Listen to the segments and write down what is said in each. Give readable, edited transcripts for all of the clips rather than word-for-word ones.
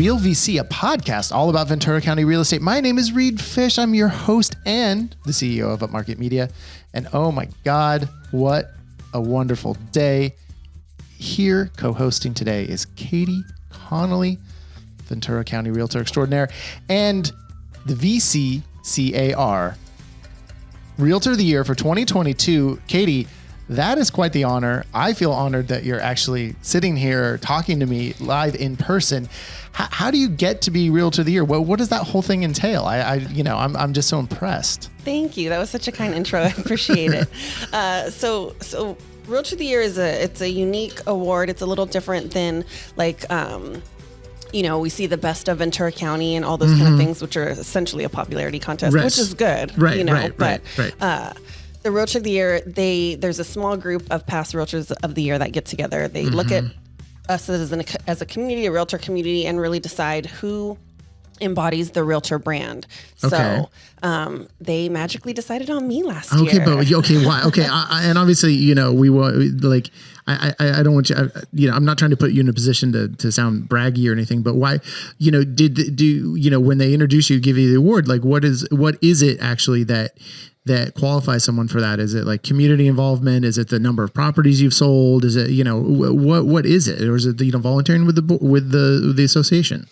Real VC, a podcast all about Ventura County real estate. My name is Reed Fish. I'm your host and the CEO of Upmarket Media. And oh my God, what a wonderful day. Here co-hosting today is Katie Connolly, Ventura County Realtor Extraordinaire, and the VCCAR Realtor of the Year for 2022. Katie, that is quite the honor. I feel honored that you're actually sitting here talking to me live in person. How do you get to be Realtor of the Year? What does that whole thing entail? I'm just so impressed. Thank you. That was such a kind intro. I appreciate it. So Realtor of the Year it's a unique award. It's a little different than we see the best of Ventura County and all those kind of things, which are essentially a popularity contest, which is good. Right. The Realtor of the Year, there's a small group of past Realtors of the Year that get together. They look at us as a community, a Realtor community, and really decide who embodies the Realtor brand. Okay. So they magically decided on me last year. Why? Okay. And obviously, we want, like, I don't want you, I'm not trying to put you in a position to sound braggy or anything, but why, when they introduce you, give you the award, like what is it actually that qualifies someone for that? Is it like community involvement? Is it the number of properties you've sold? Is it, what is it? Or is it, volunteering with the association?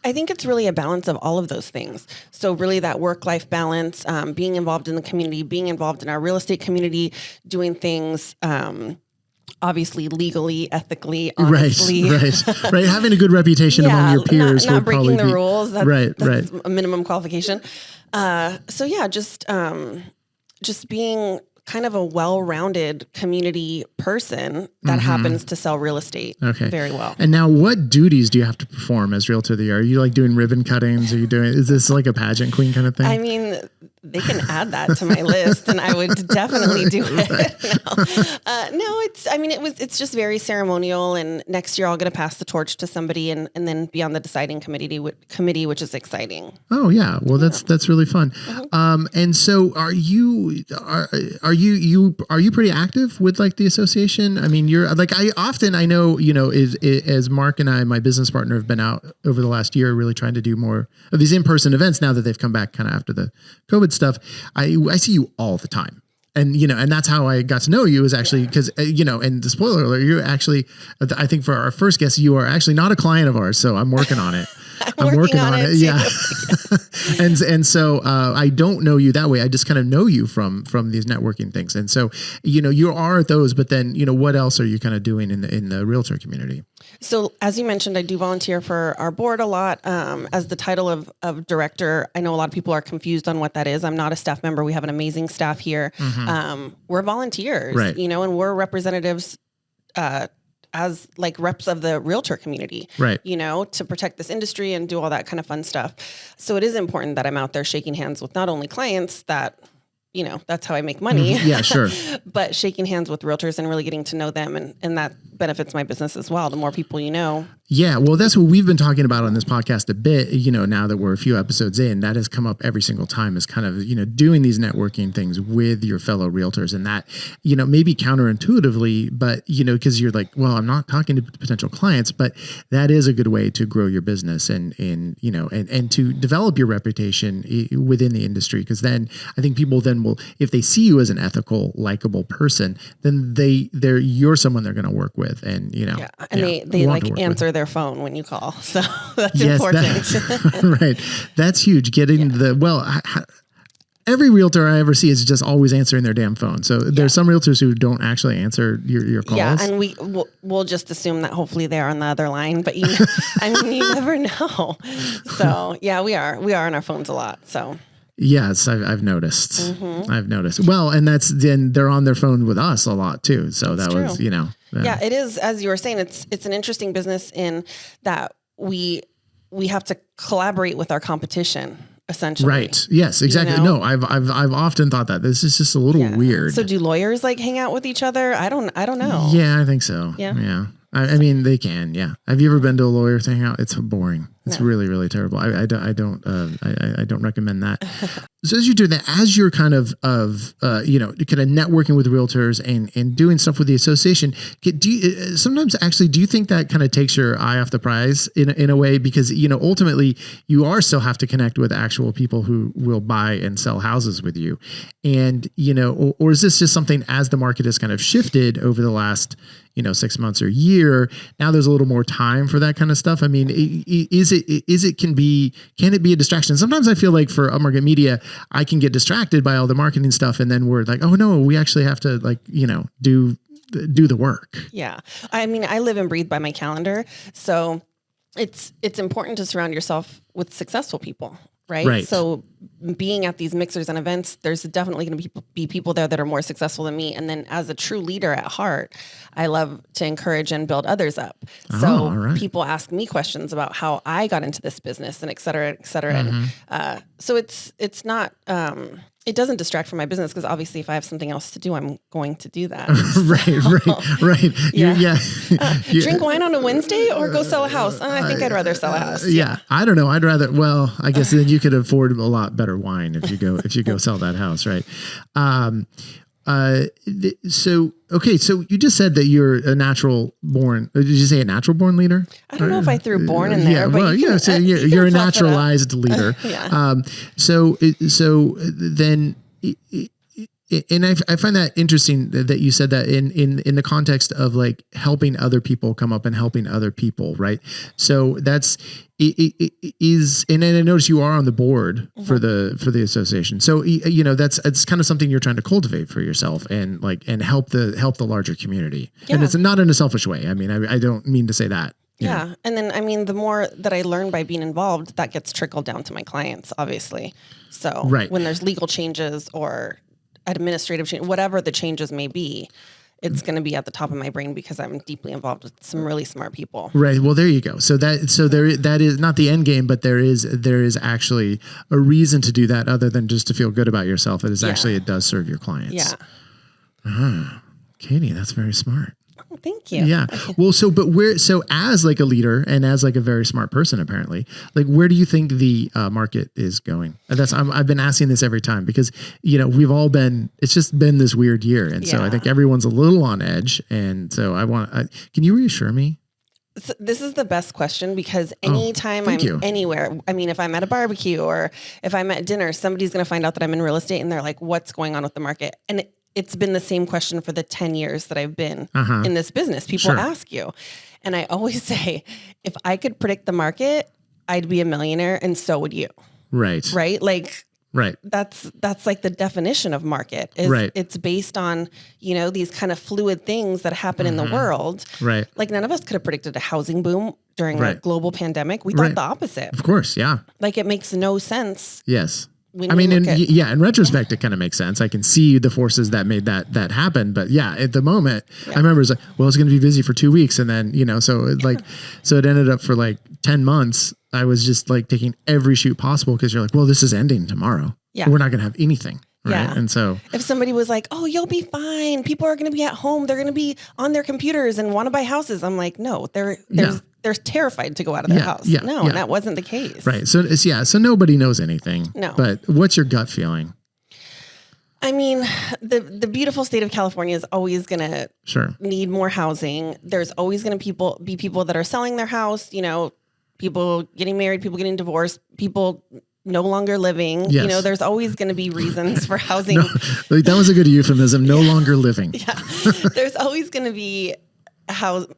I think it's really a balance of all of those things. So really that work-life balance, being involved in the community, being involved in our real estate community, doing things, obviously legally, ethically, honestly. Right. Having a good reputation among your peers. Not breaking the rules. That's right. a minimum qualification. Just being kind of a well-rounded community person that happens to sell real estate very well. And now what duties do you have to perform as Realtor of the Year? Are you like doing ribbon cuttings? Is this like a pageant queen kind of thing? I mean, they can add that to my list and I would definitely do it. It's just very ceremonial, and next year I'll get to pass the torch to somebody and then be on the deciding committee, which is exciting. Oh yeah. Well, that's really fun. And so are you pretty active with like the association? I mean, you're like, I know, as Mark and I, my business partner, have been out over the last year, really trying to do more of these in-person events now that they've come back kind of after the COVID stuff. I see you all the time. And, and that's how I got to know you, is actually because, and the spoiler alert, you're actually, I think for our first guest, you are actually not a client of ours. So I'm working on it. I'm working on it. Yeah. and so I don't know you that way. I just kind of know you from these networking things. And so, you are at those, but then, what else are you kind of doing in the realtor community? So as you mentioned, I do volunteer for our board a lot. As the title of director, I know a lot of people are confused on what that is. I'm not a staff member. We have an amazing staff here. We're volunteers, right. And we're representatives, as like reps of the realtor community, right. To protect this industry and do all that kind of fun stuff. So it is important that I'm out there shaking hands with not only clients that, that's how I make money. Yeah, sure. But shaking hands with realtors and really getting to know them. And that benefits my business as well. The more people you know. Yeah, well, that's what we've been talking about on this podcast a bit, now that we're a few episodes in. That has come up every single time, is kind of, doing these networking things with your fellow realtors. And that, maybe counterintuitively, but, because you're like, well, I'm not talking to potential clients, but that is a good way to grow your business and to develop your reputation within the industry. Because then I think people then will, if they see you as an ethical, likable person, then you're someone they're going to work with. And, they like answer their phone when you call. So that's important. Right. That's huge. Getting every realtor I ever see is just always answering their damn phone. So there's some realtors who don't actually answer your calls. Yeah. And we'll just assume that hopefully they're on the other line, but you never know. So yeah, we are on our phones a lot. So yes, I've noticed. I've noticed. Well, and then they're on their phone with us a lot too. So that's true. Yeah, it is. As you were saying, it's an interesting business in that we have to collaborate with our competition, essentially. Right. Yes, exactly. No, I've often thought that this is just a little weird. So do lawyers like hang out with each other? I don't know. Yeah, I think so. Yeah. I mean, they can. Yeah. Have you ever been to a lawyer hangout? It's boring. It's really, really terrible. I don't recommend that. So as you do that, as you're kind of networking with realtors and doing stuff with the association, do you think that kind of takes your eye off the prize in a way? Because, ultimately you are still have to connect with actual people who will buy and sell houses with you. And, or is this just something as the market has kind of shifted over the last, 6 months or year, now there's a little more time for that kind of stuff? I mean, can it be a distraction? Sometimes I feel like for upmarket media, I can get distracted by all the marketing stuff. And then we're like, oh no, we actually have to do the work. Yeah. I mean, I live and breathe by my calendar. So it's important to surround yourself with successful people. Right. So being at these mixers and events, there's definitely going to be people there that are more successful than me. And then as a true leader at heart, I love to encourage and build others up. So people ask me questions about how I got into this business and et cetera, et cetera. Mm-hmm. And so it's not, it doesn't distract from my business because obviously if I have something else to do, I'm going to do that. Right. Yeah. Drink wine on a Wednesday or go sell a house? I think I'd rather sell a house. Yeah. I don't know. I guess then you could afford a lot better wine if you go sell that house. Right. So you just said that you're a natural born, did you say a natural born leader? I don't know if I threw born in there, but you're a naturalized leader. So then, and I find that interesting that you said that in the context of like helping other people come up and helping other people. Right. So that's, and I notice you are on the board for the association. So, it's kind of something you're trying to cultivate for yourself and help the larger community. Yeah. And it's not in a selfish way. I mean, I don't mean to say that. Yeah. And then, I mean, the more that I learn by being involved, that gets trickled down to my clients, obviously. So when there's legal changes or administrative change, whatever the changes may be, it's going to be at the top of my brain because I'm deeply involved with some really smart people. Right. Well, there you go. That is not the end game, but there is actually a reason to do that other than just to feel good about yourself. It does serve your clients. Yeah. Katie, that's very smart. Oh, thank you. Yeah. Well, so as like a leader and as like a very smart person, apparently, like where do you think the market is going? I've been asking this every time because, it's just been this weird year. And so I think everyone's a little on edge. And so can you reassure me? So this is the best question because anytime anywhere, I mean, if I'm at a barbecue or if I'm at dinner, somebody's going to find out that I'm in real estate and they're like, what's going on with the market? And it's been the same question for the 10 years that I've been in this business. People ask you. And I always say, if I could predict the market, I'd be a millionaire and so would you. Right. Right. Like, that's like the definition of market is it's based on, these kind of fluid things that happen in the world. Right. Like none of us could have predicted a housing boom during a global pandemic. We thought the opposite. Of course. Yeah. Like it makes no sense. Yes. In retrospect, it kind of makes sense. I can see the forces that made that happen. But at the moment, I remember it's like, well, it's going to be busy for 2 weeks. And then, so it ended up for like 10 months. I was just like taking every shoot possible because you're like, well, this is ending tomorrow. Yeah. We're not going to have anything. Right. Yeah. And so if somebody was like, oh, you'll be fine. People are going to be at home. They're going to be on their computers and want to buy houses. I'm like, no, they're terrified to go out of their house. And that wasn't the case. Right. So nobody knows anything. No. But what's your gut feeling? I mean, the beautiful state of California is always going to need more housing. There's always going to be people that are selling their house, people getting married, people getting divorced, people no longer living. Yes. There's always going to be reasons for housing. That was a good euphemism. No longer living. Yeah. There's always going to be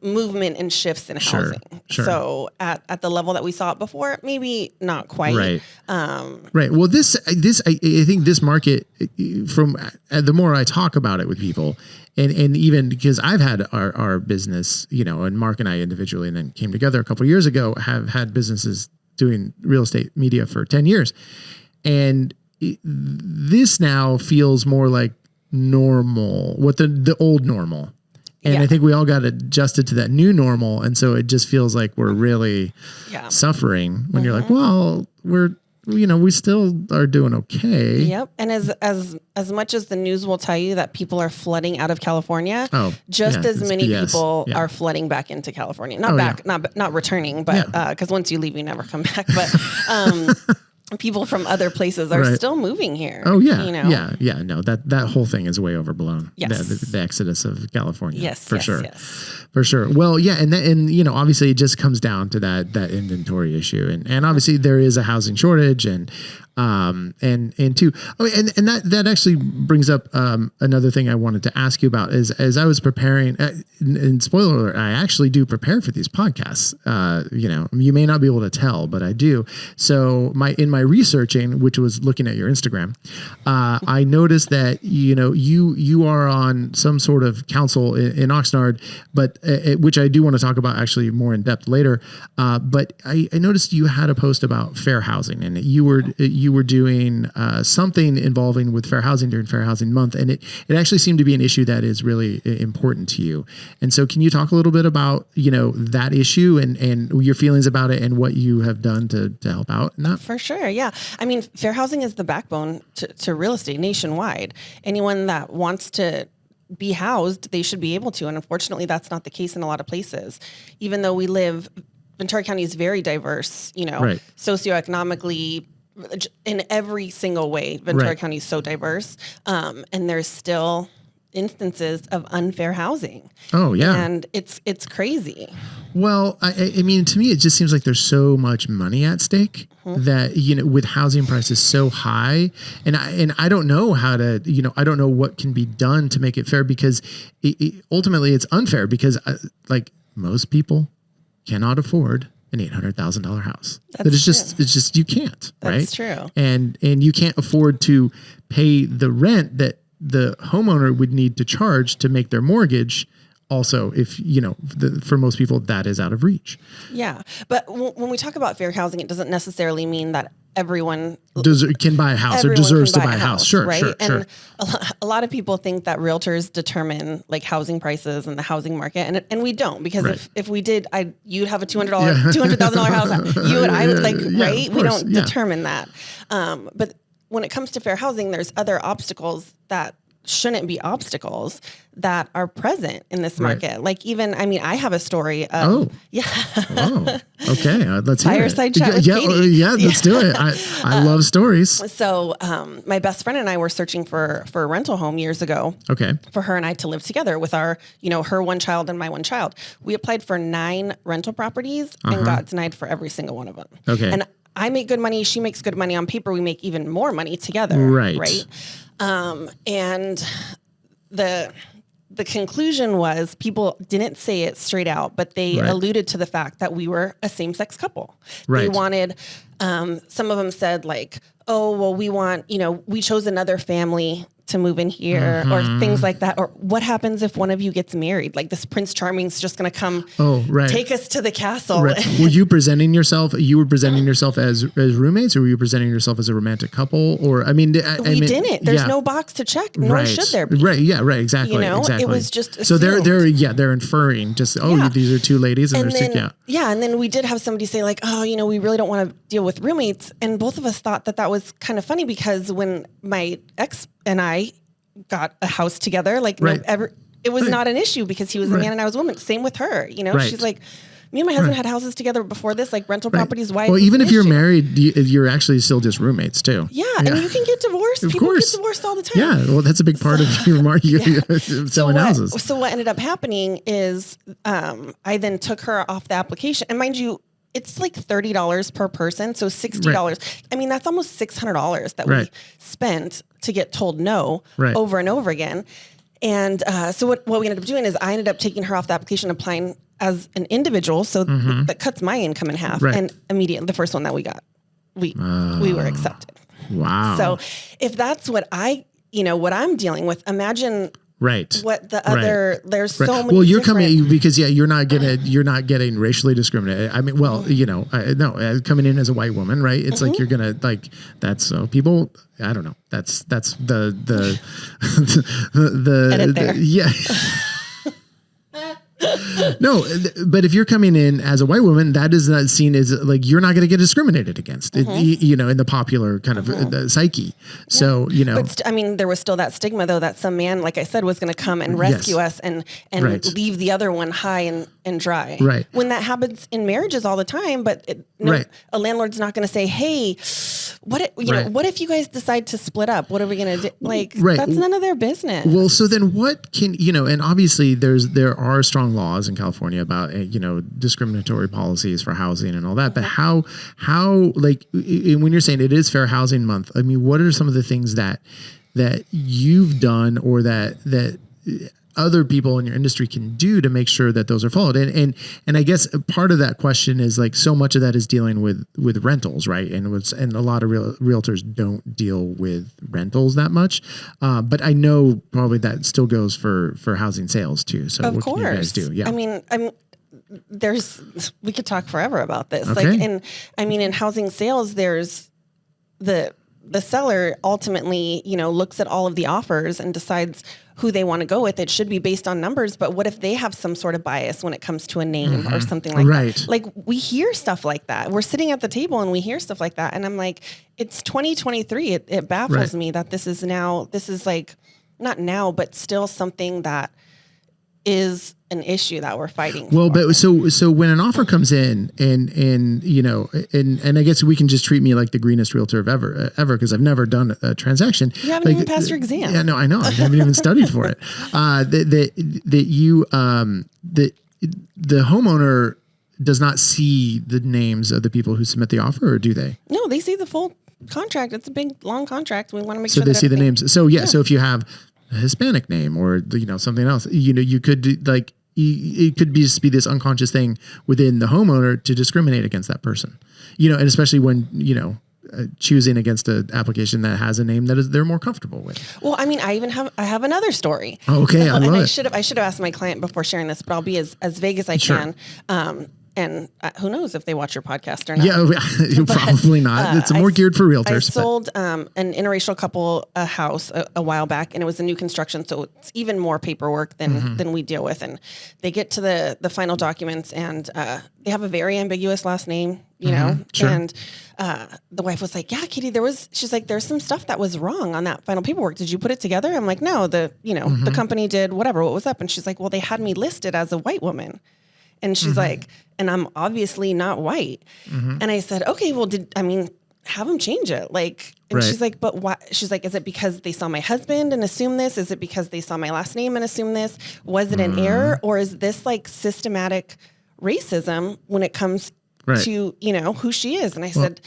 movement and shifts in housing. Sure. So at the level that we saw it before, maybe not quite. Right. Right. Well, I think this market, from the more I talk about it with people, and even because I've had our business, and Mark and I individually, and then came together a couple of years ago, have had businesses doing real estate media for 10 years. And this now feels more like normal, what the old normal. And I think we all got adjusted to that new normal. And so it just feels like we're really suffering when you're like, well, we still are doing okay. Yep. And as much as the news will tell you that people are flooding out of California, as many people are flooding back into California. Not returning, but because once you leave, you never come back. But people from other places are still moving here. Oh yeah, you know? yeah. No, that whole thing is way overblown. Yes. The exodus of California. Yes, for sure. Yes. For sure. Well, yeah, and you know, obviously, it just comes down to that inventory issue, and obviously there is a housing shortage, and two. Oh, and that actually brings up another thing I wanted to ask you about is as I was preparing. And spoiler alert, I actually do prepare for these podcasts. You know, you may not be able to tell, but I do. So in my researching, which was looking at your Instagram, I noticed that you are on some sort of council in Oxnard, but which I do want to talk about actually more in depth later. But I noticed you had a post about fair housing, and you were doing something involving with fair housing during Fair Housing Month, and it actually seemed to be an issue that is really important to you. And so, can you talk a little bit about that issue and your feelings about it and what you have done to help out in that? For sure, yeah. I mean, fair housing is the backbone to real estate nationwide. Anyone that wants to be housed, they should be able to. And unfortunately, that's not the case in a lot of places. Even though Ventura County is very diverse, socioeconomically, in every single way, Ventura County is so diverse. And there's still instances of unfair housing. Oh, yeah. And it's crazy. Well, I mean, to me, it just seems like there's so much money at stake that, with housing prices so high, and I don't know how to, I don't know what can be done to make it fair, because ultimately it's unfair because like most people cannot afford an $800,000 house. It's just, you can't, right? That's true. And you can't afford to pay the rent that the homeowner would need to charge to make their mortgage. Also, if, for most people, that is out of reach. Yeah. But when we talk about fair housing, it doesn't necessarily mean that everyone can buy a house or deserves to buy a house. Sure, right? Sure. And a lot of people think that realtors determine like housing prices and the housing market. And we don't, because if we did, you'd have a $200,000 house. You and I would right? We don't determine that. But when it comes to fair housing, there's other obstacles that shouldn't be obstacles that are present in this market. Like I have a story of, okay. Let's hear Fireside chat with Katie. Yeah, let's do it. I love stories. So my best friend and I were searching for a rental home years ago. Okay. For her and I to live together with our, her one child and my one child. We applied for 9 rental properties and got denied for every single one of them. Okay. And I make good money. She makes good money. On paper, we make even more money together. Right. And the conclusion was, people didn't say it straight out, but they alluded to the fact that we were a same-sex couple. Right. They wanted, some of them said like, oh, well, we chose another family to move in here, or things like that. Or what happens if one of you gets married? Like, this Prince Charming's just going to come take us to the castle. Right. Were you presenting yourself? You were presenting yourself as roommates, or were you presenting yourself as a romantic couple? Or, we didn't. There's no box to check. Nor should there be. Right. Yeah. Right. Exactly. Exactly. It was just assumed. So they're inferring just, these are 2 ladies and they're sick. Yeah. And then we did have somebody say like, we really don't want to deal with roommates. And both of us thought that was kind of funny, because when my ex and I got a house together, it was not an issue, because he was a man and I was a woman. Same with her. She's like, me and my husband had houses together before this, like rental properties. Why? Well, even if you're married, you're actually still just roommates too. Yeah. And you can get divorced. People get divorced all the time. Yeah. Well, that's a big part of your market, selling houses. So what ended up happening is I then took her off the application. And mind you, it's like $30 per person. So $60. Right. That's almost $600 that we spent to get told no over and over again. And so what we ended up doing is I ended up taking her off the application, applying as an individual. So that cuts my income in half. Right. And immediately, the first one that we got, we were accepted. Wow. So if that's what what I'm dealing with, imagine what the other, there's so many. Well, you're coming because you're not getting racially discriminated. Coming in as a white woman, right? It's like, you're going to that's people, I don't know. That's the edit there. Yeah. No, but if you're coming in as a white woman, that is not seen as like, you're not going to get discriminated against, in the popular kind of the psyche. So, But there was still that stigma though, that some man, like I said, was going to come and rescue us and leave the other one high and dry. Right. When that happens in marriages all the time, but a landlord's not going to say, hey, what if you guys decide to split up? What are we going to do? Like, that's none of their business. Well, so then what can, and obviously there are strong laws in California about, discriminatory policies for housing and all that, but how like, when you're saying it is Fair Housing Month, I mean, what are some of the things that you've done or that other people in your industry can do to make sure that those are followed? And I guess part of that question is like, so much of that is dealing with rentals, right? And a lot of realtors don't deal with rentals that much. But I know probably that still goes for housing sales too. So of what course. can you guys do? Yeah. We could talk forever about this. Okay. In housing sales, there's the seller ultimately, looks at all of the offers and decides who they want to go with. It should be based on numbers, but what if they have some sort of bias when it comes to a name or something like that? Like, we hear stuff like that. We're sitting at the table and we hear stuff like that. And I'm like, it's 2023. It baffles me that this is like, not now, but still something that is an issue that we're fighting for. But so when an offer comes in and I guess we can just treat me like the greenest realtor ever, because I've never done a transaction. You haven't even passed your exam. Yeah, no, I know. I haven't even studied for it. The homeowner does not see the names of the people who submit the offer, or do they? No, they see the full contract. It's a big, long contract. We want to make sure so they see the names. So so if you have a Hispanic name or something else, you could do, like, it could just be this unconscious thing within the homeowner to discriminate against that person, and especially when, choosing against an application that has a name that they're more comfortable with. Well, I have another story. Okay. I should have asked my client before sharing this, but I'll be as vague as I can. And who knows if they watch your podcast or not? Yeah, probably not. It's more geared for realtors. I sold an interracial couple a house a while back, and it was a new construction, so it's even more paperwork than we deal with. And they get to the final documents, and they have a very ambiguous last name, Sure. And the wife was like, "Yeah, Katie, she's like, there's some stuff that was wrong on that final paperwork. Did you put it together?" I'm like, "No, the company did whatever. What was up?" And she's like, "Well, they had me listed as a white woman." And she's like, and I'm obviously not white. And I said, okay, well, have them change it. Like, and she's like, but why? She's like, is it because they saw my husband and assume this? Is it because they saw my last name and assume this? Was it an error? Or is this like systematic racism when it comes to, who she is? And I said,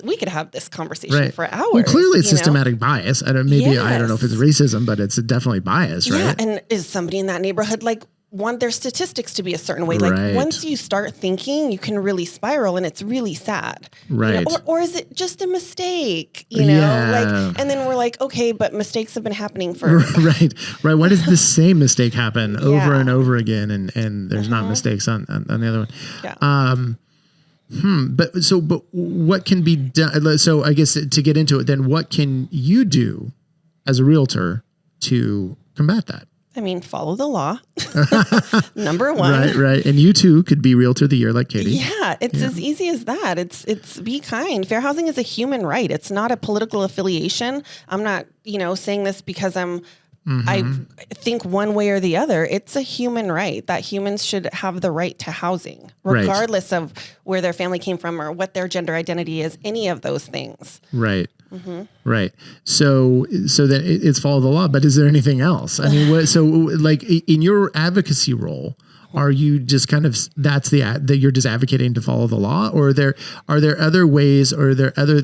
we could have this conversation for hours. Well, clearly it's systematic bias. I don't know if it's racism, but it's definitely bias, right? Yeah. And is somebody in that neighborhood like, want their statistics to be a certain way. Like, once you start thinking, you can really spiral, and it's really sad. Right. Or is it just a mistake? And then we're like, okay, but mistakes have been happening for right. Why does the same mistake happen over and over again, and there's not mistakes on the other one? Yeah. But what can be done? So I guess to get into it, then what can you do as a realtor to combat that? Follow the law. Number one. Right. And you too could be Realtor of the Year like Katie. Yeah, it's as easy as that. It's be kind. Fair housing is a human right. It's not a political affiliation. I'm not, saying this because I think one way or the other. It's a human right that humans should have the right to housing, regardless of where their family came from or what their gender identity is, any of those things. Right. Right. So that it's follow the law, but is there anything else? Like in your advocacy role, are you just kind of, that you're just advocating to follow the law, or are there other ways, or are there other,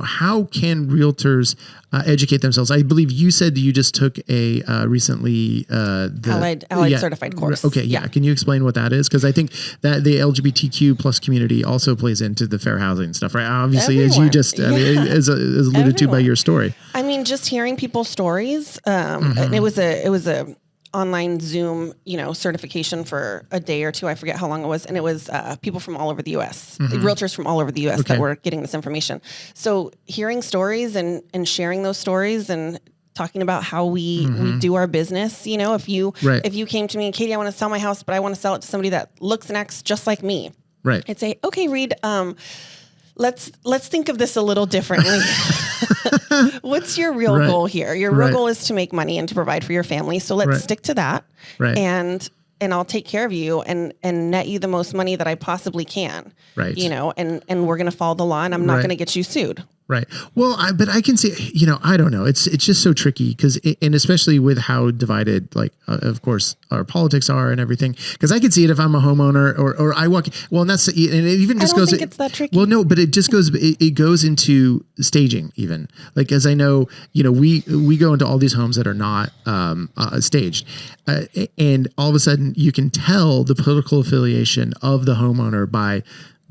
how can realtors educate themselves? I believe you said you just took a recently Allied certified course. Okay. Yeah. Can you explain what that is? Because I think that the LGBTQ plus community also plays into the fair housing stuff, right? Obviously, as you just as alluded to by your story. Just hearing people's stories. And it was a online Zoom, certification for a day or two. I forget how long it was. And it was people from all over the U.S., realtors from all over the U.S. that were getting this information. So hearing stories and sharing those stories and talking about how we do our business. You know, if you came to me and Katie, I want to sell my house, but I want to sell it to somebody that looks and acts just like me. Right. I'd say, okay, Reed, let's think of this a little differently. What's your real goal here? Your real goal is to make money and to provide for your family. So let's stick to that. Right. And I'll take care of you and net you the most money that I possibly can. Right. You know, and we're going to follow the law, and I'm not going to get you sued. Right. Well, but I can see, you know, I don't know. It's just so tricky because, and especially with how divided, like, of course, our politics are and everything. Because I can see it if I'm a homeowner or I walk. Well, and that's, and it even just goes. I don't think it's that tricky. Well, no, but it just goes. It goes into staging even. Like, as I know, you know, we go into all these homes that are not staged, and all of a sudden you can tell the political affiliation of the homeowner by.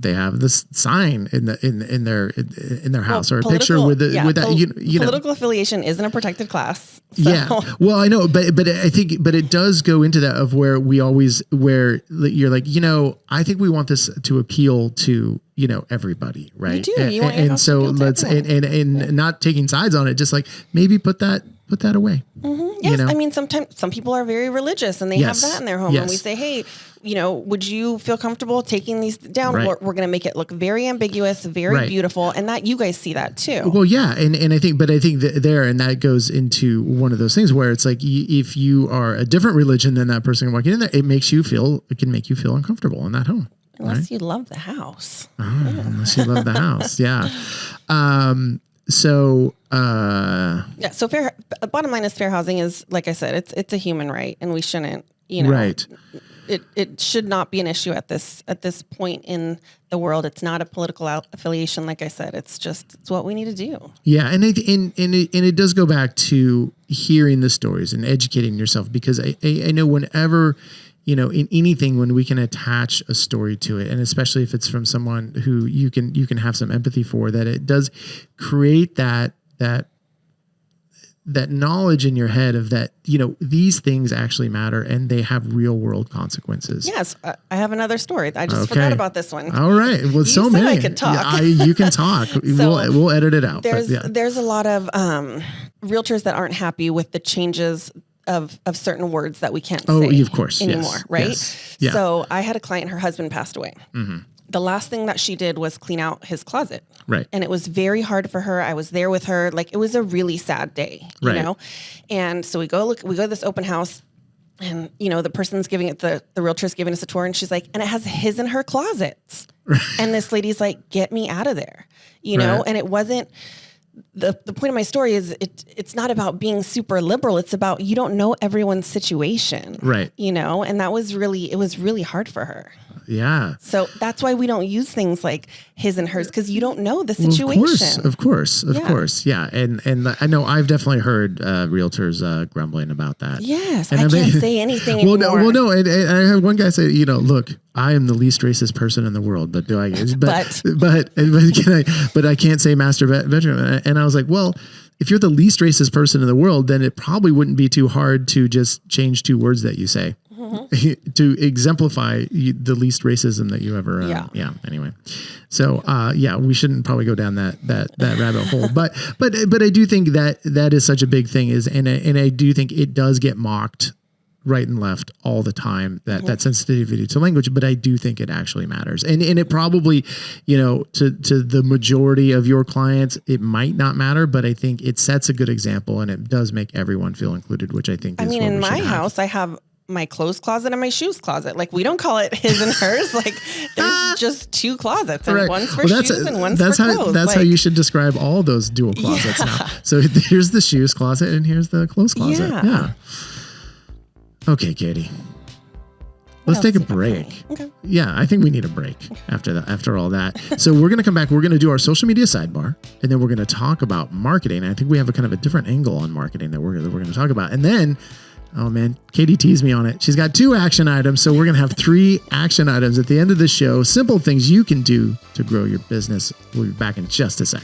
They have this sign in their house, or a picture with that. You know, political affiliation isn't a protected class. So. Yeah, well, I know, but I think, but it does go into that of where you're like, you know, I think we want this to appeal to, you know, everybody, right? You do. You want your house so to appeal let's to and not taking sides on it, just like maybe put that away. Mm-hmm. Yes, you know? I mean, sometimes some people are very religious and they have that in their home, and we say, hey, you know, would you feel comfortable taking these down? Right. We're going to make it look very ambiguous, very beautiful, and that you guys see that too. Well, yeah, and I think that goes into one of those things where it's like if you are a different religion than that person walking in there, it can make you feel uncomfortable in that home. Unless you love the house. Unless you love the house, yeah. So fair. Bottom line is fair housing is, like I said, it's a human right, and we shouldn't, you know, right. It should not be an issue at this point in the world. It's not a political affiliation, like I said. It's what we need to do. Yeah, and it does go back to hearing the stories and educating yourself, because I know whenever, you know, in anything, when we can attach a story to it, and especially if it's from someone who you can have some empathy for, that it does create that knowledge in your head of that, you know, these things actually matter and they have real world consequences. Yes. I have another story. I just forgot about this one. All right. Well, so many. I could talk. Yeah, you can talk. So we'll edit it out. There's a lot of realtors that aren't happy with the changes of certain words that we can't say of course, anymore. Yes, right. Yes, yeah. So I had a client, her husband passed away. Mm-hmm. The last thing that she did was clean out his closet. Right. And it was very hard for her. I was there with her. Like, it was a really sad day, you know? And so we go to this open house, and, you know, the person's giving it, the realtor's giving us a tour, and she's like, and it has his and her closets. Right. And this lady's like, get me out of there, you know? And it wasn't, the point of my story is it's not about being super liberal. It's about, you don't know everyone's situation. Right. You know? And it was really hard for her. Yeah. So that's why we don't use things like his and hers, because you don't know the situation. Of course. Yeah. And I know I've definitely heard realtors grumbling about that. Yes. And I can't say anything anymore. No. And I had one guy say, you know, look, I am the least racist person in the world, but I can't say master bedroom. And I was like, well, if you're the least racist person in the world, then it probably wouldn't be too hard to just change two words that you say. Mm-hmm. To exemplify the least racism that you ever, anyway. So, we shouldn't probably go down that rabbit hole, but I do think that is such a big thing and I do think it does get mocked right and left all the time, that sensitivity to language, but I do think it actually matters. And it probably, you know, to the majority of your clients, it might not matter, but I think it sets a good example and it does make everyone feel included, which I think is what in we my should house, have. I have my clothes closet and my shoes closet. Like, we don't call it his and hers. Like, there's just two closets, and one's for shoes and one's for clothes. That's how you should describe all those dual closets now. So here's the shoes closet and here's the clothes closet. Yeah. Okay, Katie. Let's take a break. Okay. Yeah, I think we need a break after all that. So we're going to come back. We're going to do our social media sidebar, and then we're going to talk about marketing. I think we have a kind of a different angle on marketing that we're going to talk about. And then, oh man, Katie teased me on it. She's got 2 action items. So we're going to have 3 action items at the end of the show. Simple things you can do to grow your business. We'll be back in just a sec.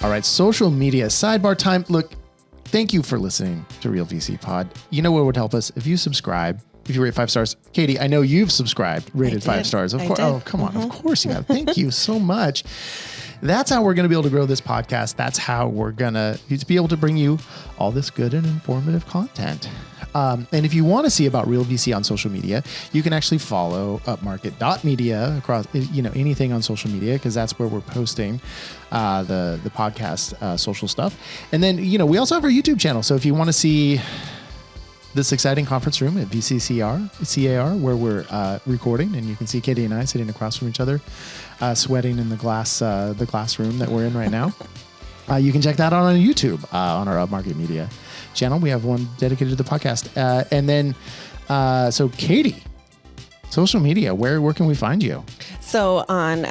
All right, social media sidebar time. Look, thank you for listening to Real VC Pod. You know what would help us? If you subscribe if you rate 5 stars. Katie, I know you've subscribed, rated 5 stars. Of course. Oh, come on. Of course you have. Thank you so much. That's how we're going to be able to grow this podcast. That's how we're going to be able to bring you all this good and informative content. And if you want to see about Real VC on social media, you can actually follow upmarket.media across, anything on social media, because that's where we're posting the podcast social stuff. And then, we also have our YouTube channel. So if you want to see this exciting conference room at VCCAR, where we're recording, and you can see Katie and I sitting across from each other, sweating in the glass room that we're in right now. You can check that out on YouTube on our Upmarket Media channel. We have one dedicated to the podcast. And then, so Katie, social media, where can we find you? So on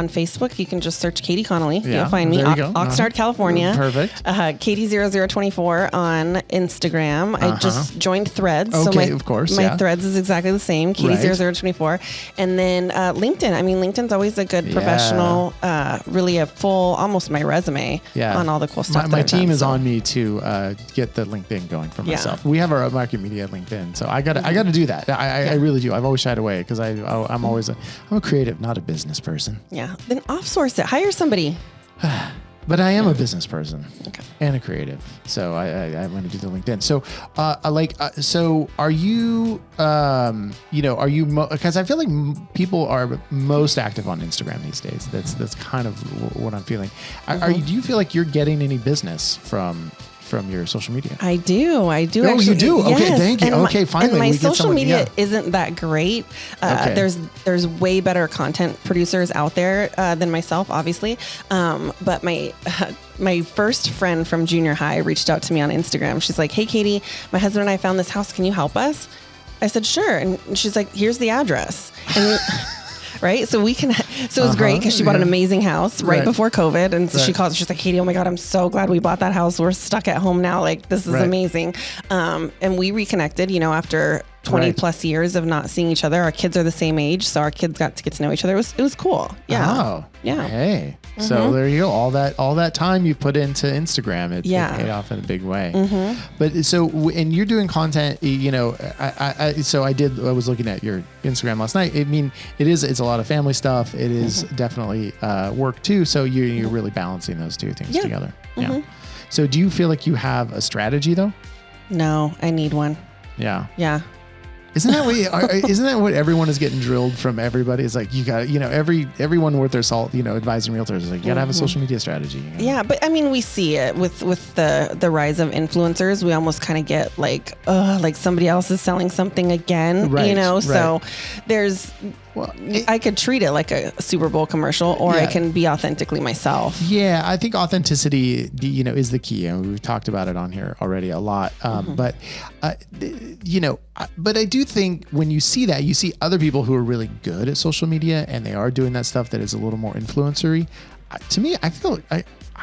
Facebook, you can just search Katie Connolly. You'll find me. Oxnard, California. Perfect. Katie0024 on Instagram. I just joined Threads. Okay, so of course. My Threads is exactly the same, Katie0024. And then LinkedIn. I mean, LinkedIn's always a good professional, really a full, almost my resume on all the cool stuff. My team is on me to get the LinkedIn going for myself. We have our Upmarket Media LinkedIn, so I got to do that. I really do. I've always shied away because I'm always I'm a creative, not a business person. Yeah. Then offsource it. Hire somebody. But I am a business person and a creative. So I want to do the LinkedIn. So so are you, because I feel like people are most active on Instagram these days. That's kind of what I'm feeling. Do you feel like you're getting any business from your social media? I do. Oh, actually. You do? Yes. Okay, thank you. Okay, finally. And my social media isn't that great. There's way better content producers out there than myself, obviously. But my first friend from junior high reached out to me on Instagram. She's like, "Hey, Katie, my husband and I found this house. Can you help us?" I said, "Sure." And she's like, "Here's the address." And right. So it was great because she bought an amazing house right before COVID. And so she calls, she's like, "Katie, oh my God, I'm so glad we bought that house. We're stuck at home now. Like, this is amazing." And we reconnected, after 20 plus years of not seeing each other. Our kids are the same age. So our kids got to get to know each other. It was cool. Yeah. Oh, yeah. Hey, so there you go. All that time you put into Instagram, it paid off in a big way. But and you're doing content, I was looking at your Instagram last night. I mean, it's a lot of family stuff. It is definitely work too. So you're really balancing those two things together. Yeah. So do you feel like you have a strategy though? No, I need one. Yeah. Yeah. Isn't that what everyone is getting drilled from everybody? It's like, you got, everyone worth their salt, advising realtors is like, you got to have a social media strategy. Yeah. But I mean, we see it with the rise of influencers. We almost kind of get like somebody else is selling something again, so there's, I could treat it like a Super Bowl commercial, or I can be authentically myself. Yeah, I think authenticity, is the key, and we've talked about it on here already a lot. But I do think when you see that, you see other people who are really good at social media, and they are doing that stuff that is a little more influencery. To me, I feel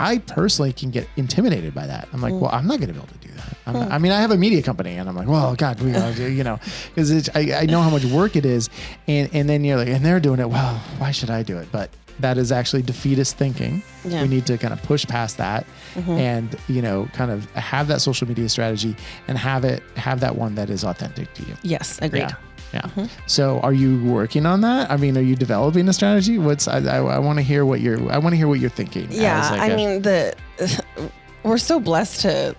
I personally can get intimidated by that. I'm like, well, I'm not going to be able to do that. I mean, I have a media company, and I'm like, well, God, we gotta do, because I know how much work it is, and then you're like, and they're doing it. Well, why should I do it? But that is actually defeatist thinking. Yeah. We need to kind of push past that, and kind of have that social media strategy, and have that one that is authentic to you. Yes, agreed. Yeah. So are you working on that? I mean, are you developing a strategy? I want to hear what you're thinking. Yeah. We're so blessed to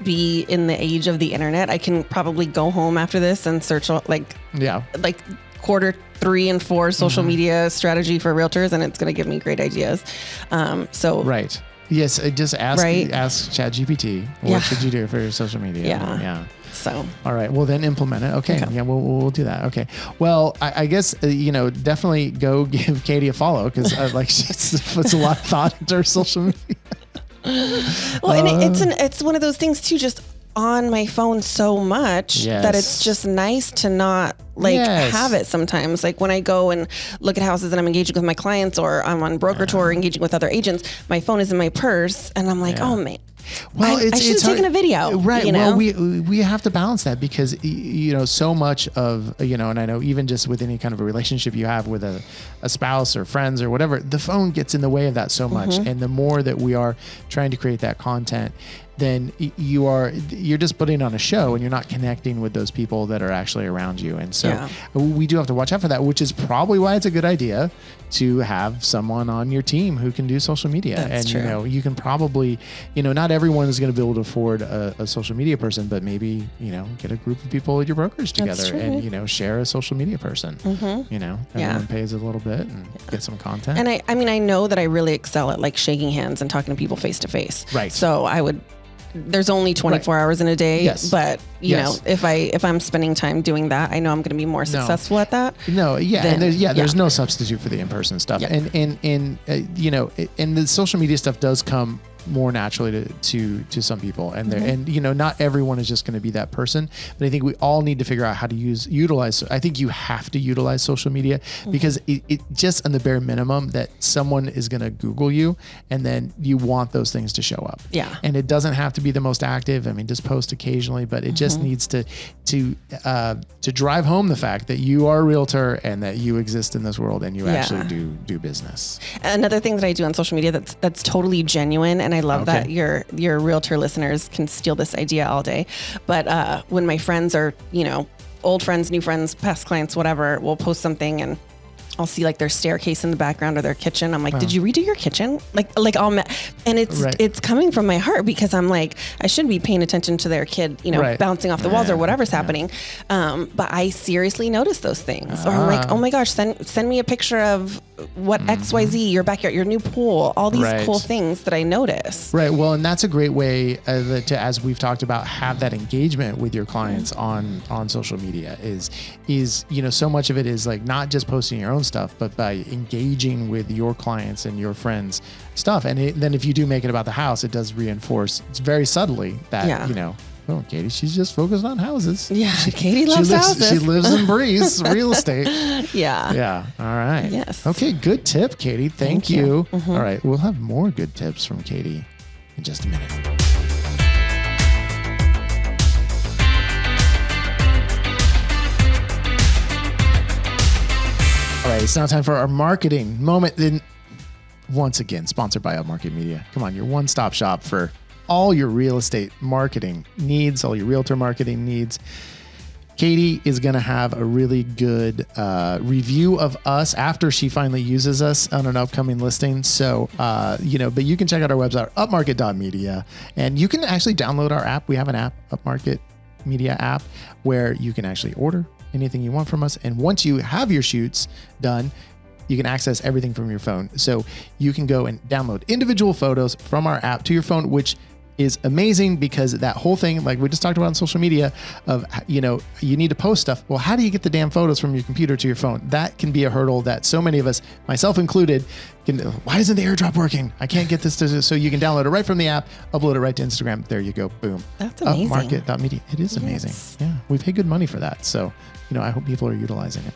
be in the age of the internet. I can probably go home after this and search quarter 3 and 4 social media strategy for realtors, and it's going to give me great ideas. Right. Yes. Just ask ChatGPT. What should you do for your social media? Yeah. So, all right. Well, then implement it. Okay. Yeah, we'll do that. Okay. Well, I guess, definitely go give Katie a follow, because she puts a lot of thought into her social media. Well, and it's one of those things too, just on my phone so much that it's just nice to not Like have it sometimes. Like when I go and look at houses and I'm engaging with my clients, or I'm on broker tour engaging with other agents, my phone is in my purse and I'm like, oh man. Well, I should have taken a video. Right. You know? Well, we have to balance that because, so much of, and I know even just with any kind of a relationship you have with a spouse or friends or whatever, the phone gets in the way of that so much. And the more that we are trying to create that content, then you're just putting on a show and you're not connecting with those people that are actually around you. And so we do have to watch out for that, which is probably why it's a good idea to have someone on your team who can do social media. That's and, true. You can probably, not everyone is going to be able to afford a social media person, but maybe, get a group of people at your brokerage together and, share a social media person, everyone pays a little bit and get some content. And I know that I really excel at like shaking hands and talking to people face to face. Right. So there's only 24 hours in a day, but you know, if I'm spending time doing that, I know I'm going to be more successful at that. There's no substitute for the in-person stuff. And the social media stuff does come more naturally to some people, and not everyone is just going to be that person, but I think we all need to figure out how to utilize. I think you have to utilize social media because it just on the bare minimum that someone is going to Google you, and then you want those things to show up. Yeah. And it doesn't have to be the most active. I mean, just post occasionally, but it just needs to drive home the fact that you are a realtor and that you exist in this world and you actually do business. Another thing that I do on social media that's totally genuine, and I love that your realtor listeners can steal this idea all day. But when my friends are, old friends, new friends, past clients, whatever, will post something and I'll see like their staircase in the background or their kitchen. I'm like, did you redo your kitchen? Like and it's coming from my heart because I'm like, I should be paying attention to their kid, bouncing off the walls or whatever's happening. But I seriously notice those things. Or I'm like, oh my gosh, send me a picture of what XYZ, your backyard, your new pool, all these cool things that I notice. Right. Well, and that's a great way to, as we've talked about, have that engagement with your clients on social media is, so much of it is like not just posting your own stuff, but by engaging with your clients and your friends stuff. And then if you do make it about the house, it does reinforce very subtly that, oh, Katie, she's just focused on houses. Yeah, Katie loves houses. She lives and breathes real estate. Yeah. Yeah. All right. Yes. Okay, good tip, Katie. Thank you. All right, we'll have more good tips from Katie in just a minute. All right, it's now time for our marketing moment. Then, once again, sponsored by Up Market Media. Come on, your one-stop shop for all your real estate marketing needs, all your realtor marketing needs. Katie is going to have a really good review of us after she finally uses us on an upcoming listing. So, but you can check out our website, upmarket.media, and you can actually download our app. We have an app, Upmarket Media app, where you can actually order anything you want from us. And once you have your shoots done, you can access everything from your phone. So you can go and download individual photos from our app to your phone, which is amazing because that whole thing, like we just talked about on social media of, you need to post stuff. Well, how do you get the damn photos from your computer to your phone? That can be a hurdle that so many of us, myself included, why isn't the airdrop working? I can't get this so you can download it right from the app, upload it right to Instagram. There you go. Boom. That's amazing. Upmarket.media. It is amazing. Yes. Yeah. We pay good money for that. So, I hope people are utilizing it.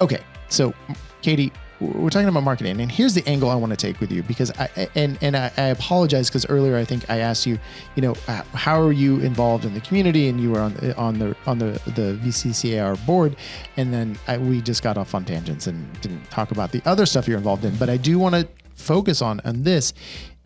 Okay. So Katie, we're talking about marketing, and here's the angle I want to take with you because I apologize because earlier I think I asked you, how are you involved in the community, and you were on the VCCAR board, and then we just got off on tangents and didn't talk about the other stuff you're involved in. But I do want to focus on this.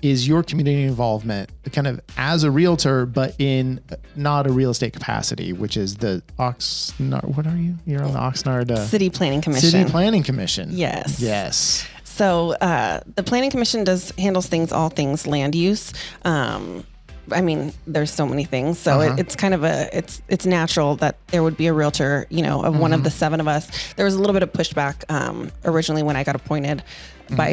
Is your community involvement kind of as a realtor, but in not a real estate capacity, which is the Oxnard. What are you? You're on the Oxnard City Planning Commission. City Planning Commission. Yes. Yes. So the Planning Commission handles all things land use. There's so many things. So it's kind of it's natural that there would be a realtor, of one of the 7 of us. There was a little bit of pushback originally when I got appointed.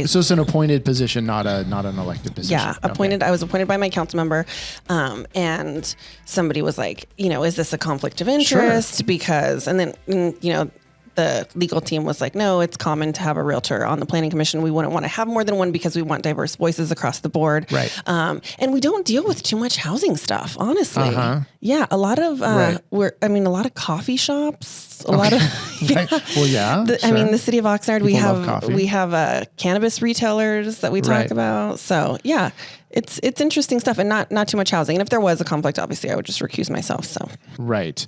So it's an appointed position, not an elected position. Yeah, appointed. Okay. I was appointed by my council member, and somebody was like, is this a conflict of interest? Sure. Because, and then, the legal team was like, no, it's common to have a realtor on the planning commission. We wouldn't want to have more than one because we want diverse voices across the board. Right. And we don't deal with too much housing stuff, honestly. Yeah. A lot of, a lot of coffee shops, a lot of, Right. Well, yeah. I mean, the city of Oxnard, we have cannabis retailers that we talk about. So yeah, it's interesting stuff, and not too much housing. And if there was a conflict, obviously I would just recuse myself. So. Right.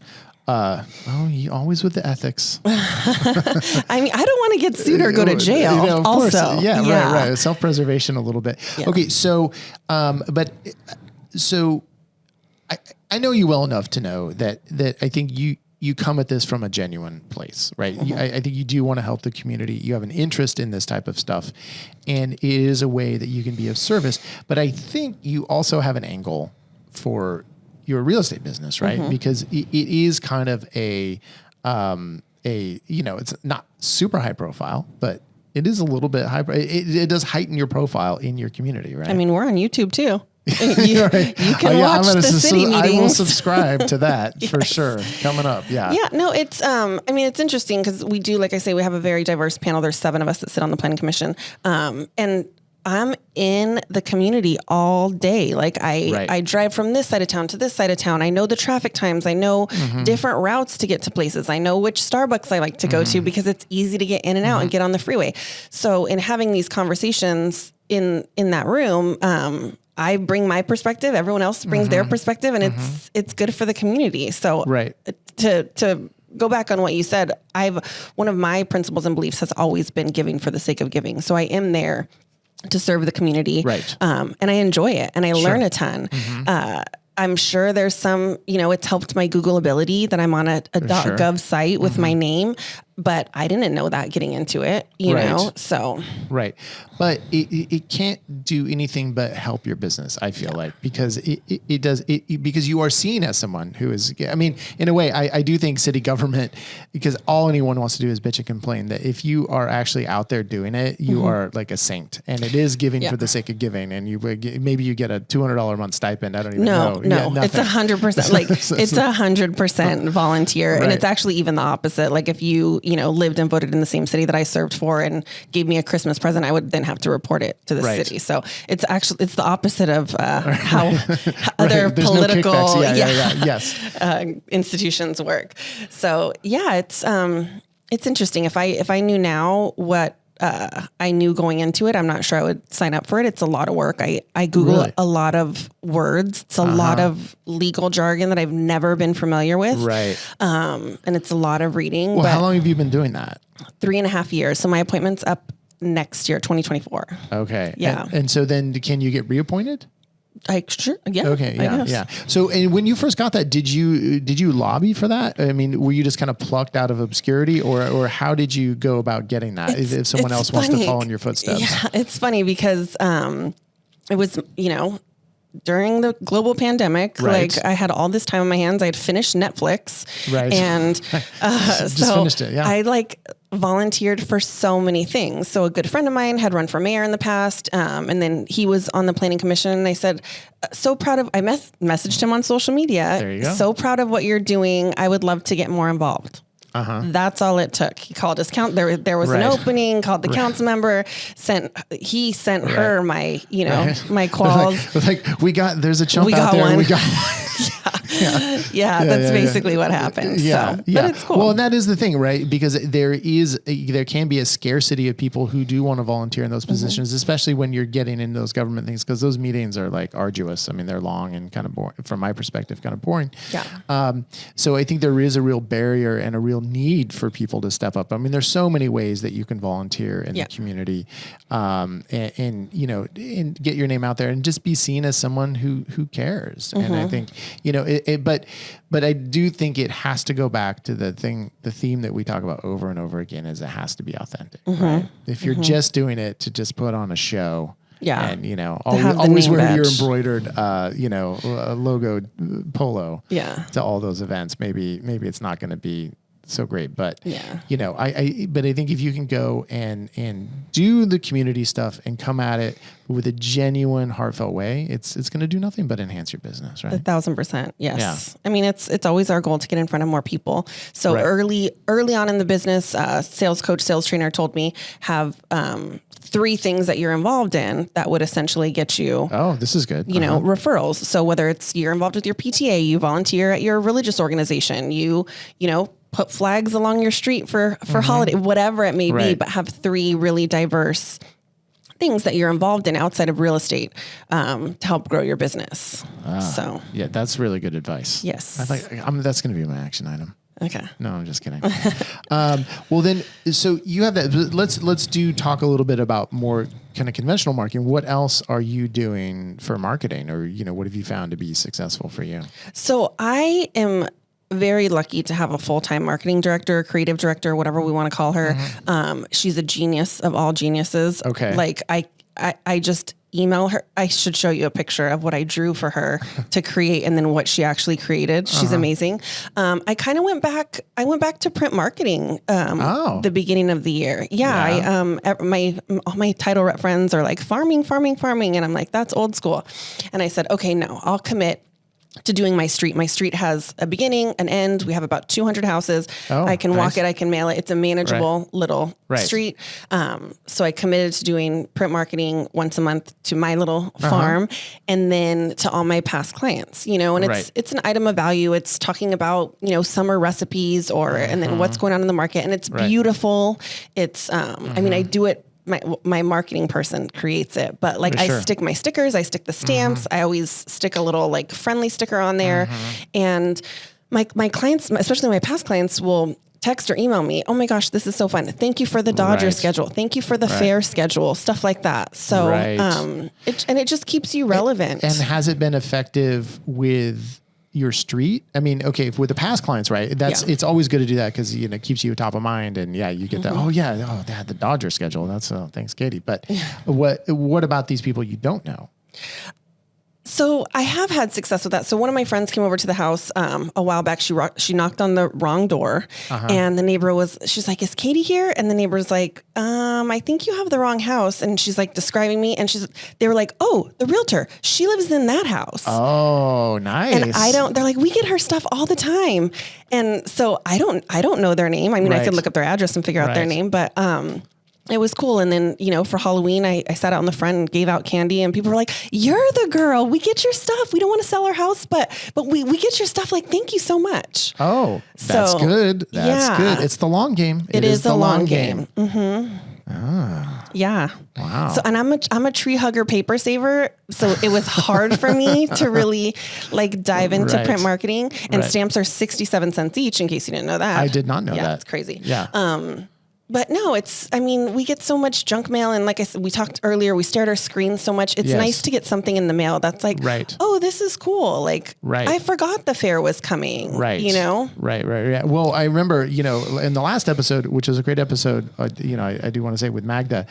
You always with the ethics. I mean, I don't want to get sued or go to jail. Of also, course. Yeah, right. Self-preservation a little bit. Yeah. Okay, so, I know you well enough to know that I think you come at this from a genuine place, right? Mm-hmm. I think you do want to help the community. You have an interest in this type of stuff, and it is a way that you can be of service. But I think you also have an angle for your real estate business, right? Mm-hmm. Because it is kind of it's not super high profile, but it is a little bit high. It does heighten your profile in your community, right? I mean, we're on YouTube too. You can watch the city meetings. I will subscribe to that for sure. Coming up. Yeah. Yeah. No, it's, it's interesting because we do, like I say, we have a very diverse panel. There's 7 of us that sit on the planning commission. And I'm in the community all day. Like I drive from this side of town to this side of town. I know the traffic times. I know different routes to get to places. I know which Starbucks I like to go to because it's easy to get in and out and get on the freeway. So in having these conversations in that room, I bring my perspective. Everyone else brings their perspective, and it's good for the community. So to go back on what you said, one of my principles and beliefs has always been giving for the sake of giving. So I am there to serve the community. Right. And I enjoy it, and I learn a ton. I'm sure there's some, it's helped my Googleability that I'm on a .gov site with my name, but I didn't know that getting into it, you know, so. Right. But it can't do anything but help your business, I feel like, because it does, because you are seen as someone who is, I mean, in a way, I do think city government, because all anyone wants to do is bitch and complain, that if you are actually out there doing it, you are like a saint, and it is giving for the sake of giving. And maybe you get a $200 a month stipend. I don't even know. No, it's 100%, like it's 100% volunteer. And it's actually even the opposite. Like if you lived and voted in the same city that I served for and gave me a Christmas present, I would then have to report it to the city. So it's the opposite of how other political institutions work. So it's interesting. If I knew now what I knew going into it, I'm not sure I would sign up for it. It's a lot of work. I Google a lot of words. It's a lot of legal jargon that I've never been familiar with. Right. And it's a lot of reading. Well, how long have you been doing that? 3.5 years. So my appointment's up next year, 2024. Okay. Yeah. And so then can you get reappointed? Sure. Yeah. Okay. Yeah. So, and when you first got that, did you lobby for that? I mean, were you just kind of plucked out of obscurity, or how did you go about getting that? If someone else wants to follow in your footsteps? Yeah, it's funny because it was during the global pandemic, like I had all this time on my hands. I had finished Netflix, and just finished it. Yeah. I volunteered for so many things. So a good friend of mine had run for mayor in the past, and then he was on the planning commission. And I said, so proud of. I messaged him on social media. There you go. So proud of what you're doing. I would love to get more involved. That's all it took. He called his there was an opening, called the council member, sent her my, my calls. There's a chump out there. One. We got one. That's basically what happened. But it's cool. Well, and that is the thing, right? Because there can be a scarcity of people who do want to volunteer in those positions, especially when you're getting in those government things, because those meetings are arduous. I mean, they're long and kind of boring, from my perspective, kind of boring. Yeah. So I think there is a real barrier and a real need for people to step up. I mean, there's so many ways that you can volunteer in the community, and get your name out there and just be seen as someone who cares. And I think, but I do think it has to go back to the theme that we talk about over and over again, is it has to be authentic, right? If you're just doing it to just put on a show, and always wear your embroidered logoed polo to all those events, maybe it's not going to be so great. But but I think if you can go and do the community stuff and come at it with a genuine, heartfelt way, it's going to do nothing but enhance your business, right? 1,000%. Yes. Yeah. I mean, it's always our goal to get in front of more people. So early on in the business, sales coach, sales trainer told me have 3 things that you're involved in that would essentially get you. Oh, this is good. Referrals. So whether it's you're involved with your PTA, you volunteer at your religious organization, you put flags along your street for holiday, whatever it may be, but have 3 really diverse things that you're involved in outside of real estate to help grow your business. So yeah, that's really good advice. Yes. That's going to be my action item. Okay. No, I'm just kidding. Well then, so you have that, let's talk a little bit about more kind of conventional marketing. What else are you doing for marketing, or, what have you found to be successful for you? So I am very lucky to have a full-time marketing director, creative director, whatever we want to call her. She's a genius of all geniuses. Okay. Like I just email her. I should show you a picture of what I drew for her to create and then what she actually created. She's amazing. I kind of went back to print marketing, the beginning of the year. Yeah. All my title rep friends are like farming. And I'm like, that's old school. And I said, okay, no, I'll commit to doing my street. My street has a beginning, an end. We have about 200 houses. I can walk it. I can mail it. It's a manageable little street. So I committed to doing print marketing once a month to my little farm, and then to all my past clients, and it's an item of value. It's talking about, summer recipes and then what's going on in the market. And it's beautiful. It's, I mean, I do it. My marketing person creates it, but I stick my stickers, I stick the stamps. I always stick a little friendly sticker on there. And my clients, especially my past clients, will text or email me, oh my gosh, this is so fun. Thank you for the Dodger schedule. Thank you for the fair schedule, stuff like that. So, it just keeps you relevant. And has it been effective with your street? I mean, okay, with the past clients, right? It's always good to do that because it keeps you top of mind, and you get that. They had the Dodger schedule. That's thanks, Katie. But what about these people you don't know? So I have had success with that. So one of my friends came over to the house a while back. She knocked on the wrong door, and the neighbor she's like, "Is Katie here?" And the neighbor's like, "I think you have the wrong house." And she's like describing me, and they were like, "Oh, the realtor. She lives in that house." Oh, nice. And they're like, "We get her stuff all the time." And so I don't know their name. I mean, I could look up their address and figure out their name, but it was cool. And then, for Halloween, I sat out in the front and gave out candy, and people were like, "You're the girl. We get your stuff. We don't want to sell our house, but we get your stuff. Like, thank you so much." Oh, that's good. That's good. It's the long game. It is the long game. Mm-hmm. Yeah. Wow. So, and I'm a tree hugger, paper saver. So it was hard for me to really dive into print marketing, and stamps are 67 cents each, in case you didn't know that. I did not know that. Yeah, it's crazy. Yeah. But no, we get so much junk mail. And like I said, we talked earlier, we stare at our screens so much. It's nice to get something in the mail that's like, oh, this is cool. I forgot the fair was coming. Right. Right. Well, I remember, in the last episode, which was a great episode, I do want to say with Magda,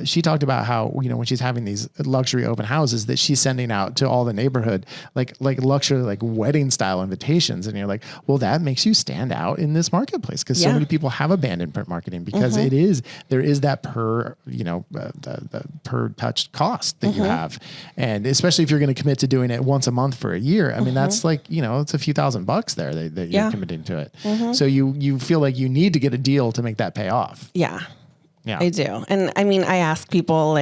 she talked about how, when she's having these luxury open houses that she's sending out to all the neighborhood, like luxury, wedding style invitations. And you're like, well, that makes you stand out in this marketplace because so many people have abandoned print marketing because there is that per, the per touched cost that you have. And especially if you're going to commit to doing it once a month for a year, I mean, that's it's a few $1,000 there that you're committing to it. So you feel like you need to get a deal to make that pay off. Yeah. Yeah, I do. And I mean, I ask people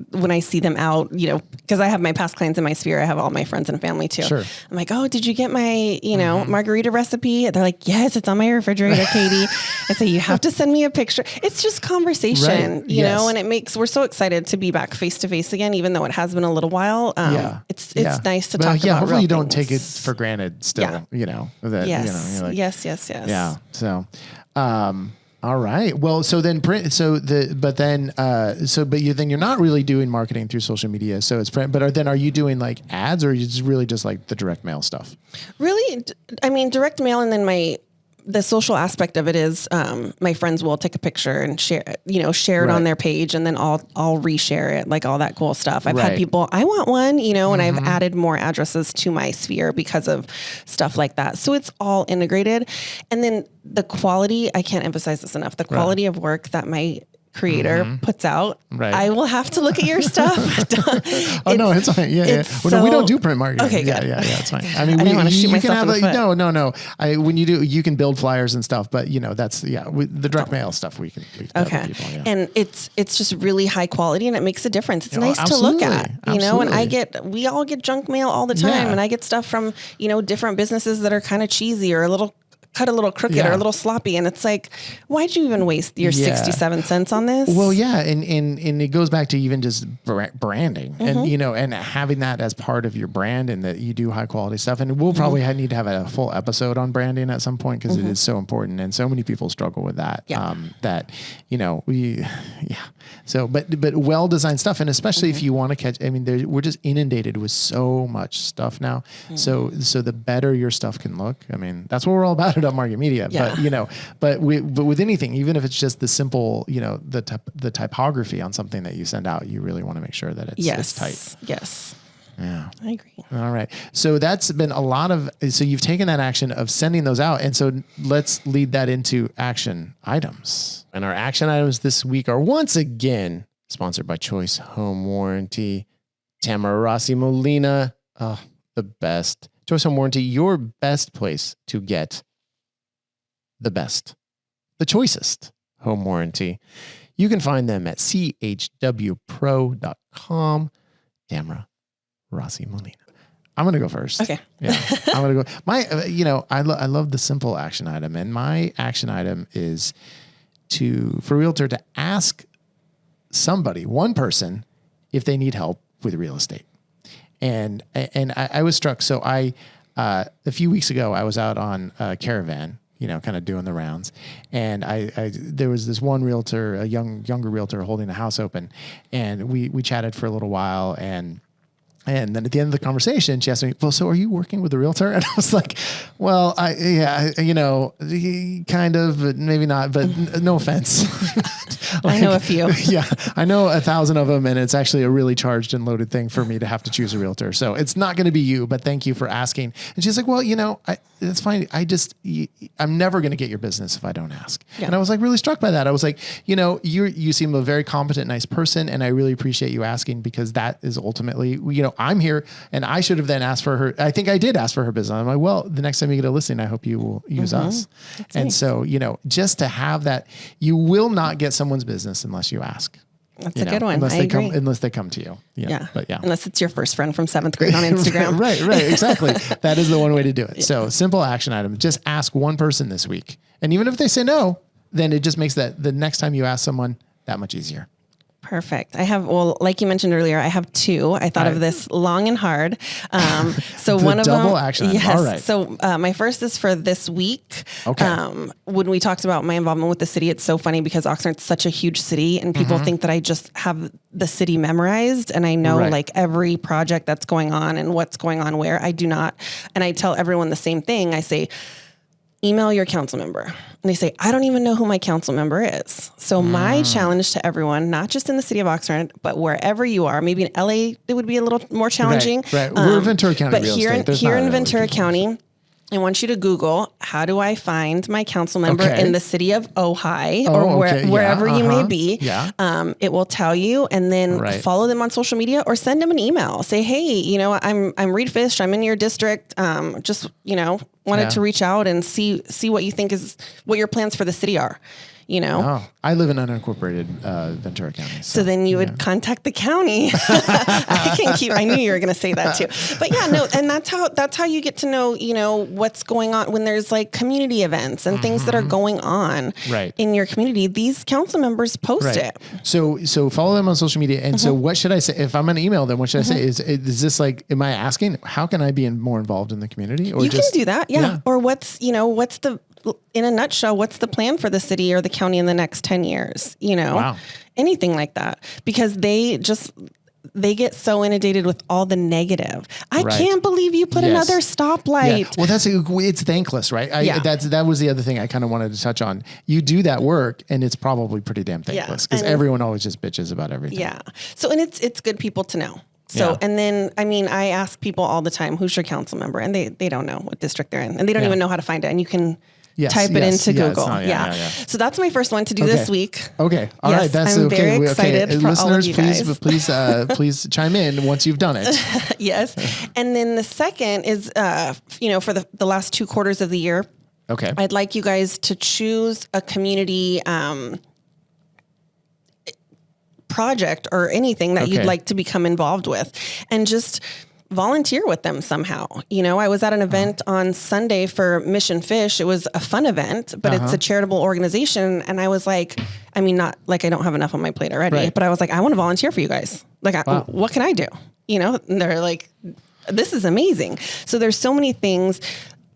when I see them out, because I have my past clients in my sphere. I have all my friends and family too. Sure. I'm like, "Oh, did you get my, margarita recipe?" They're like, "Yes, it's on my refrigerator, Katie." I say, "You have to send me a picture." It's just conversation, you know, and we're so excited to be back face to face again, even though it has been a little while. It's nice to talk about. Hopefully you don't things. take it for granted still, that, yes. Yes. Yeah. So, all right. Well, so then print. But you're not really doing marketing through social media. So it's print. But then are you doing ads, or is it really just the direct mail stuff? Really, I mean, direct mail, and then the social aspect of it is, my friends will take a picture and share it on their page, and then I'll reshare it, like all that cool stuff. I've had people, I want one, and I've added more addresses to my sphere because of stuff like that. So it's all integrated. And then the quality, I can't emphasize this enough, the quality of work that my creator puts out. Right. I will have to look at your stuff. No, it's fine. Yeah. Well, no, we don't do print marketing. Okay, yeah, good. it's fine. I mean, you can have no. When you do, you can build flyers and stuff, but that's the direct mail stuff we can. Okay. People, and it's just really high quality, and it makes a difference. It's nice to look at, and we all get junk mail all the time, and I get stuff from different businesses that are kind of cheesy or cut a little crooked or a little sloppy, and it's like, why'd you even waste your 67 cents on this? Well, and it goes back to even just branding, and and having that as part of your brand, and that you do high quality stuff. And we'll probably need to have a full episode on branding at some point, because it is so important, and so many people struggle with that. So, but well designed stuff, and especially if you want to catch. I mean, we're just inundated with so much stuff now. So the better your stuff can look. I mean, that's what we're all about at Market Media. Yeah. But with anything, even if it's just the simple, the typography on something that you send out, you really want to make sure that it's tight. Yes. Yeah. I agree. All right. So that's been a lot of, so you've taken that action of sending those out. And so let's lead that into action items. And our action items this week are once again sponsored by Choice Home Warranty. Tamara Rossie-Molina, the best. Choice Home Warranty, your best place to get the best, the choicest home warranty. You can find them at chwpro.com. Tamara Rossie-Molina. I'm going to go first. Okay. Yeah. I'm going to go. I love the simple action item, and my action item is for realtor to ask somebody, one person, if they need help with real estate. And I was struck. So a few weeks ago, I was out on a caravan, kind of doing the rounds. And there was this one realtor, a younger realtor holding the house open. And we chatted for a little while, and then at the end of the conversation, she asked me, well, so are you working with a realtor? And I was like, well, kind of, but maybe not, but no offense. I know a few. Yeah. I know 1,000 of them, and it's actually a really charged and loaded thing for me to have to choose a realtor. So it's not going to be you, but thank you for asking. And she's like, well, that's fine. I'm never going to get your business if I don't ask. Yeah. And I was like really struck by that. I was like, you seem a very competent, nice person, and I really appreciate you asking, because that is ultimately, I'm here, and I should have then asked for her. I think I did ask for her business. I'm like, well, the next time you get a listing, I hope you will use us. That's and nice. So, just to have that, you will not get someone's business unless you ask. That's a good one. Unless they come to you. Yeah. But yeah. Unless it's your first friend from 7th grade on Instagram. Right. Exactly. That is the one way to do it. Yeah. So simple action item. Just ask one person this week. And even if they say no, then it just makes that the next time you ask someone that much easier. Perfect. Like you mentioned earlier, I have two. I thought of this long and hard. So one of them, double action. Yes. All right. So my first is for this week. Okay. When we talked about my involvement with the city, it's so funny because Oxnard's such a huge city, and people think that I just have the city memorized and I know like every project that's going on and what's going on where. I do not. And I tell everyone the same thing. I say, email your council member. And they say, I don't even know who my council member is. So my challenge to everyone, not just in the city of Oxnard, but wherever you are, maybe in LA, it would be a little more challenging. Right. We're Ventura County. But here in Ventura County, I want you to Google, how do I find my council member in the city of Ojai or wherever you may be. Yeah. It will tell you, and then follow them on social media or send them an email. Say, hey, I'm Reed Fish. I'm in your district. Wanted to reach out and see what you think what your plans for the city are. I live in unincorporated Ventura County. So then you would contact the county. I knew you were going to say that too. But and that's how you get to know, what's going on when there's like community events and things that are going on in your community. These council members post it. So follow them on social media. And so what should I say? If I'm going to email them, what should I say? Is this like, am I asking, how can I be more involved in the community? Or you can do that. Yeah. Or what's in a nutshell, what's the plan for the city or the county in the next 10 years? Anything like that, because they get so inundated with all the negative. I can't believe you put another stoplight. Yeah. Well, it's thankless, right? That was the other thing I kind of wanted to touch on. You do that work and it's probably pretty damn thankless because everyone always just bitches about everything. Yeah. So, and it's good people to know. So, and then, I mean, I ask people all the time, who's your council member? And they don't know what district they're in and they don't even know how to find it. And you can type it into Google. So that's my first one to do this week. Okay. All right. That's I'm very excited for listeners, all of you guys. please chime in once you've done it. Yes. And then the second is, for the last 2 quarters of the year. Okay. I'd like you guys to choose a community, project or anything that you'd like to become involved with and just volunteer with them somehow. I was at an event on Sunday for Mission Fish. It was a fun event, but it's a charitable organization. And I was like, I mean, not like I don't have enough on my plate already, but I was like, I want to volunteer for you guys. Like, what can I do? And they're like, this is amazing. So there's so many things,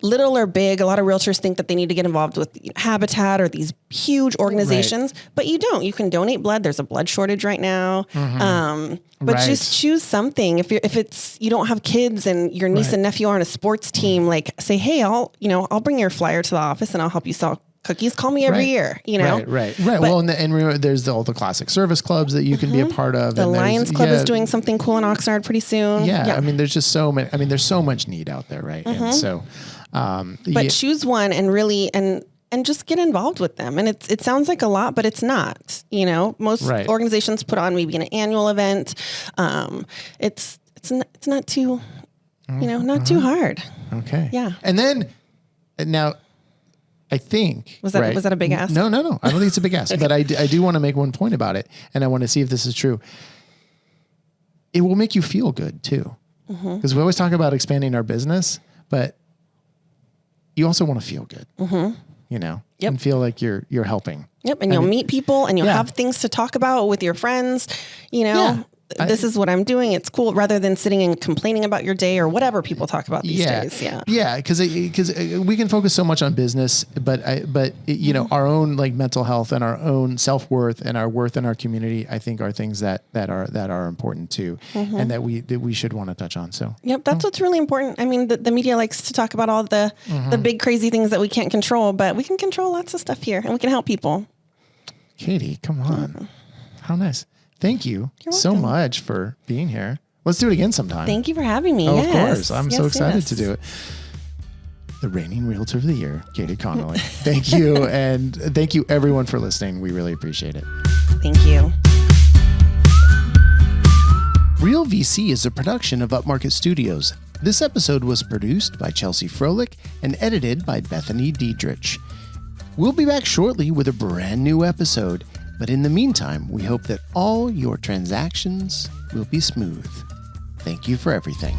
little or big. A lot of realtors think that they need to get involved with Habitat or these huge organizations, but you don't. You can donate blood. There's a blood shortage right now. But just choose something. If it's you don't have kids and your niece and nephew are on a sports team, like say, hey, I'll bring your flyer to the office and I'll help you sell cookies. Call me every year. Right. But, well, and remember, there's all the classic service clubs that you can be a part of. The Lions Club is doing something cool in Oxnard pretty soon. Yeah. I mean, there's just so many. I mean, there's so much need out there, right? And so. But choose one and really and just get involved with them. And it sounds like a lot, but it's not. Most organizations put on maybe an annual event. It's not too, not too hard. Okay. Yeah. And then now, I think was that a big ask? No. I don't think it's a big ask, but I do want to make one point about it, and I want to see if this is true. It will make you feel good too, because we always talk about expanding our business, but you also want to feel good, and feel like you're helping. Yep. And you'll meet people and you'll have things to talk about with your friends, this is what I'm doing. It's cool rather than sitting and complaining about your day or whatever people talk about these days. Yeah. Yeah. Because we can focus so much on business, but our own like mental health and our own self-worth and our worth in our community, I think are things that are important too. And that we should want to touch on. So, yep. That's what's really important. I mean, the media likes to talk about all the big crazy things that we can't control, but we can control lots of stuff here and we can help people. Katie, come on. How nice. Thank you so much for being here. Let's do it again sometime. Thank you for having me. Of course. I'm so excited to do it. The reigning realtor of the year, Katie Connolly. Thank you. And thank you everyone for listening. We really appreciate it. Thank you. Real VC is a production of Upmarket Studios. This episode was produced by Chelsea Froelich and edited by Bethany Diedrich. We'll be back shortly with a brand new episode. But in the meantime, we hope that all your transactions will be smooth. Thank you for everything.